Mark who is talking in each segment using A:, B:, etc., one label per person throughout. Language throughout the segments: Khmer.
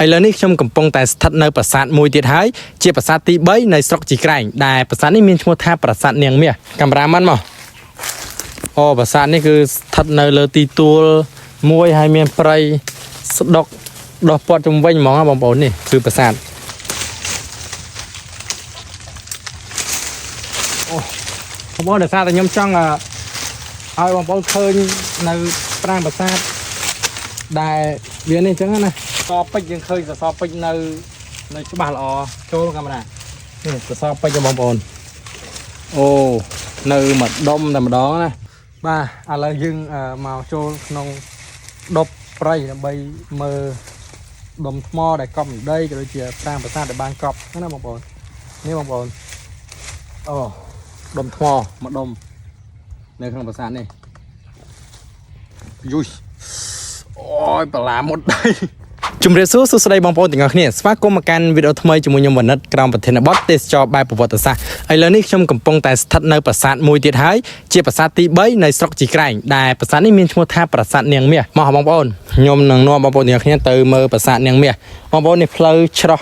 A: ឥឡូវនេះខ្ញុំកំពុងតែស្ថិតនៅប្រាសាទមួយទៀតហើយជាប្រាសាទទី3នៃស្រុកជីក្រែងដែលប្រាសាទនេះមានឈ្មោះថាប្រាសាទនាងមាសកាមេរ៉ាម៉ាន់មកប្រាសាទនេះគឺស្ថិតនៅលើទីទួលមួយហើយមានព្រៃស្ដុកដោះព័ទ្ធជុំវិញហ្មងបងប្អូននេះគឺប្រាសាទបងប្អូនដោយសារតែខ្ញុំចង់ឲ្យបងប្អូនឃើញនៅប្រាង្គប្រាសាទដែលវានេះអញ្ចឹងណាសពេជ្រយើងឃើញសសរពេជ្រនៅច្បាស់ល្អចូលកាមេរ៉ានេះសសរពេជ្របងប្អូននៅមួយដុំតែម្ដងណាបាទឥឡូវយើងមកចូលក្នុងដប់ព្រៃដើម្បីមើលដុំថ្មដែលកប់នឹងដីក៏ដូចជាប្រាង្គប្រាសាទដែលបានកប់ណាបងប្អូននេះបងប្អូនដុំថ្មមួយដុំនៅក្នុងប្រាសាទនេះយុយបលាមុតដីជំរាបសួរសួស្តីបងប្អូនទាំងអស់គ្នាស្វាគមន៍មកកាន់វីដេអូថ្មីជាមួយខ្ញុំវណ្ណិតក្រោមប្រធានបទទេសចរបែបប្រវត្តិសាស្ត្រឥឡូវនេះខ្ញុំកំពុងតែស្ថិតនៅប្រាសាទមួយទៀតហើយជាប្រាសាទទី3នៃស្រុកជីក្រែងដែលប្រាសាទនេះមានឈ្មោះថាប្រាសាទនាងមាសមកបងប្អូនខ្ញុំនឹងនាំបងប្អូនទាំងអស់គ្នាទៅមើលប្រាសាទនាងមាសបងប្អូននេះផ្លូវច្រោះ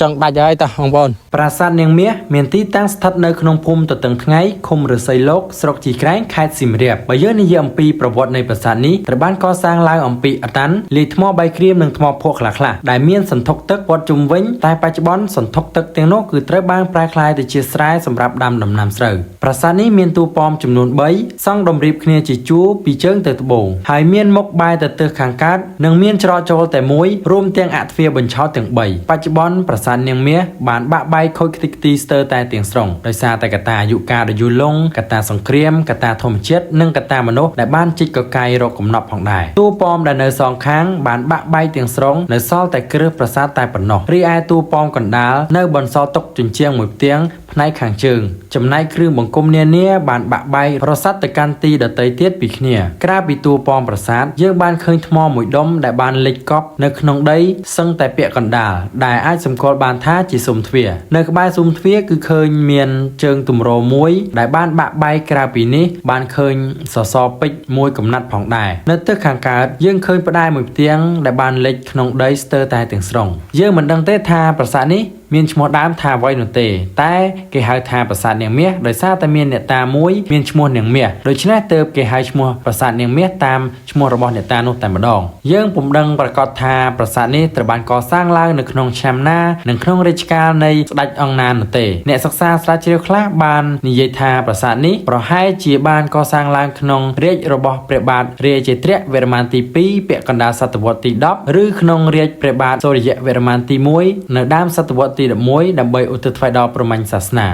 A: ចង់ដាច់ហើយតោះបងប្អូនប្រាសាទនាងមាសមានទីតាំងស្ថិតនៅក្នុងភូមិទទឹងថ្ងៃឃុំឫស្សីលោកស្រុកជីក្រែងខេត្តសៀមរាបបើយើងនិយាយអំពីប្រវត្តិនៃប្រាសាទនេះត្រូវបានកសាងឡើងអំពីអតានលាយថ្មបាយក្រៀមនិងថ្មភក់ខ្លះៗដែលមានសន្ធុកទឹកព័ទ្ធជុំវិញតែបច្ចុប្បន្នសន្ធុកទឹកទាំងនោះគឺត្រូវបានប្រែក្លាយទៅជាស្រែសម្រាប់ដាំដំណាំស្រូវប្រាសាទនេះមានតួប៉មចំនួន3សង់តម្រៀបគ្នាជាជួរពីជើងទៅត្បូងហើយមានមុខបែរទៅទិសខាងកើតនិងមានច្រកចូលតែមួយរួមទាំងអធ្វាបញ្ឆោតទាំង3បច្ចុប្បន្នប្រាសាទនាងមាសបានបាក់បែកខូចខ្ទេចខ្ទីស្ទើរតែទាំងស្រុងដោយសារតែកត្តាអាយុកាលដ៏យូរលង់កត្តាសង្គ្រាមកត្តាធម្មជាតិនិងកត្តាមនុស្សដែលបានជីកកកាយរកកំណប់ផងដែរតួប៉មដែលនៅសងខាងបានបាក់បែកទាំងស្រុងនៅសល់តែគ្រឹះប្រាសាទតែប៉ុណ្ណោះរីឯតួប៉មកណ្ដាលនៅបន្សល់ទុកជញ្ជាំងមួយផ្ទាំងផ្នែកខាងជើងចំណែកគ្រឿងបង្គំនានាបានបាក់បែករសាត់ទៅកាន់ទីដទៃទៀតពីគ្នាក្រៅពីតួប៉មប្រាសាទយើងបានឃើញថ្មមួយដុំដែលបានលិចកប់នៅក្នុងដីសឹងតែពាក់កណ្ដាលដែលអាចសម្គាល់បានថាជាស៊ុមទ្វារនៅក្បែរស៊ុំទ្វារគឺឃើញមានជើងទម្រមួយដែលបានបាក់បែកក្រៅពីនេះបានឃើញសសរពេជ្រមួយកំណាត់ផងដែរនៅទិសខាងកើតយើងឃើញផ្តែរមួយផ្ទាំងដែលបានលិចក្នុងដីស្ទើរតែទាំងស្រុងយើងមិនដឹងទេថាប្រាសាទនេះមានឈ្មោះដើមថាអ្វីនោះទេតែគេហៅថាប្រាសាទនាងមាសដោយសារតែមានអ្នកតាមួយមានឈ្មោះនាងមាសដូច្នេះទើបគេហៅឈ្មោះប្រាសាទនាងមាសតាមឈ្មោះរបស់អ្នកតានោះតែម្ដងយើងពុំដឹងប្រកាសថាប្រាសាទនេះត្រូវបានកសាងឡើងនៅក្នុងឆ្នាំណានិងក្នុងរជ្ជកាលនៃស្ដេចអង្គណានោះទេអ្នកសិក្សាស្រាវជ្រាវខ្លះបាននិយាយថាប្រាសាទនេះប្រហែលជាបានកសាងឡើងក្នុងរាជ្យរបស់ព្រះបាទរាជេន្ទ្រវរ្ម័នទី2ពាក់កណ្ដាលសតវត្សទី10ឬក្នុងរាជ្យព្រះបាទសូរ្យវរ្ម័នទី1នៅដើមសតវត្សទី11ដើម្បីឧទ្ទិសថ្វាយដល់ព្រហ្មញ្ញសាសនា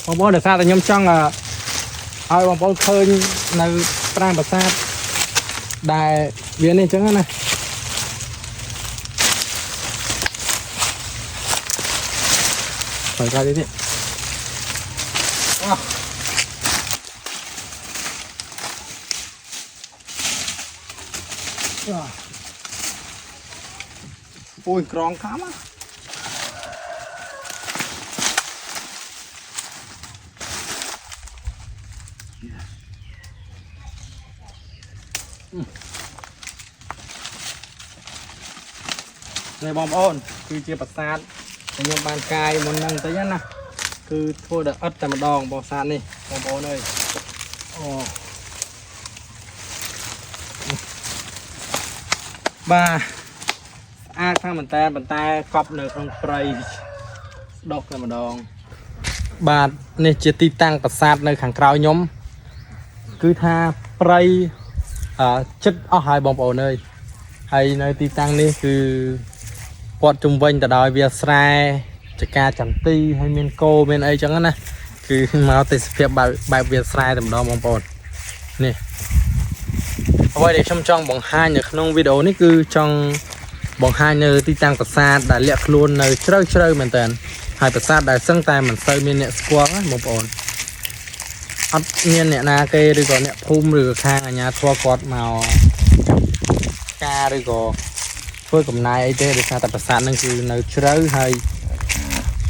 A: បងប្អូនដោយសារតែខ្ញុំចង់ឲ្យបងប្អូនឃើញនៅប្រាង្គប្រាសាទដែលវានេះអញ្ចឹងណាហើយនេះអូយក្រងខាំណានេះបងប្អូនគឺជាប្រាសាទខ្ញុំបានកាយមុនហ្នឹងទៅណាគឺធ្វើដល់ឥតតែម្ដងប្រាសាទនេះបងប្អូនអើយបាទស្អាតខ្លាំងមែនតើប៉ុន្តែកប់នៅក្នុងព្រៃស្ដុកតែម្ដងបាទនេះជាទីតាំងប្រាសាទនៅខាងក្រោយខ្ញុំគឺថាព្រៃចិត្តអស់ហើយបងប្អូនអើយហើយនៅទីតាំងនេះគឺព័ទ្ធជុំវិញទៅដោយវាស្រែចកាចន្ទីហើយមានគោមានអីចឹងណាគឺមកទេសភាពបែបវាស្រែតែម្ដងបងប្អូននេះអ្វីដែលខ្ញុំចង់បង្ហាញនៅក្នុងវីដេអូនេះគឺចង់បង្ហាញនៅទីតាំងប្រាសាទដែលលាក់ខ្លួននៅជ្រៅមែនតើហើយប្រាសាទដែលសឹងតែមិនសូវមានអ្នកស្គាល់ណាបងប្អូនអត់មានអ្នកណាគេឬក៏អ្នកភូមិឬក៏ខាងអាជ្ញាធរគាត់មកការឬក៏ធ្វើកំណាយអីទេដោយសារតែប្រាសាទហ្នឹងគឺនៅជ្រៅហើយ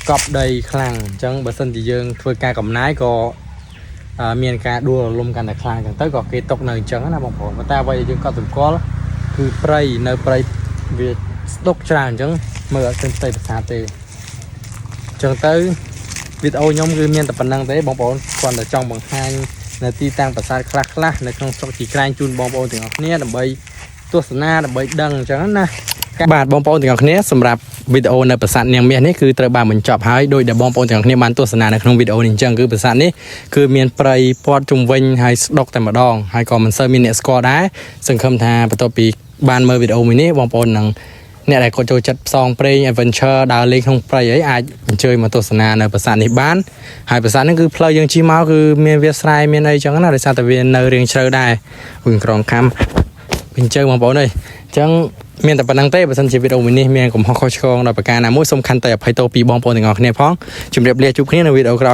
A: cọp đầy khang chẳng bờ sân thì dương thôi ca cầm nái có miền ca đua lùmกันแต่คลางchẳng tới có cái tộc này chẳng là bóng phổ mà ta vậy dương có từng cóคือปลายในปลายเวียดตกจานจังเมื่อเป็นเตยภาษาเตยจังเตยวิดโอยมคือเมียนแต่ปนังเตยบองปอนก่อนแต่จองบางฮันในที่ตั้งภาษาคลาในครั้งสองที่กลางจูนบองปอนถึงออกเนี้ยดับใบตัวสนาดับใบดังจังนั้นนะบาทบองปอนถึงออกเนี้ยสำหรับวิดีโอในภาษาเนียงเมียนนี่คือตระบาเหมือนจอบหายโดยเดี๋ยวบองปอนถึงออกเนี้ยมันตัวสนาในครั้งวิดีโอนี่จังคือภาษานี้คือเมียนปลายปอดจุ่มวิญให้ดอกแต่มาดองให้ก่อนมันเซอร์มินเนสกอร์ได้ซึ่งคำทาประตูปีบ้านเมื่อวิดีโอมินี้บองปอนนังเนี่ยอะไรก็จะจัดซองเพลงแอดเวนเจอร์ดาวเล็กของเพลย์ไอ้อาจเจอมาตัวสนาในภาษาในบ้านหายภาษานั่นคือเพลย์ยังชีมาคือเมียนเวียสไลเมียนไอจังนั้นอะไรซาตเวียนในเรียงเชิญได้วิ่งกรองคำวิ่งเจอบองปอนเลยจังเมียนแต่ปนังเต้ภาษาชีวิตโอมินี้เมียนกลุ่มฮอกคอชกองโดยประการนำมุ้ยสำคัญแต่ไพโตปีบองปอนถึงออกเนี่ยพ้องจุดเรียบเรียจุดนี้ในวิดีโอเรา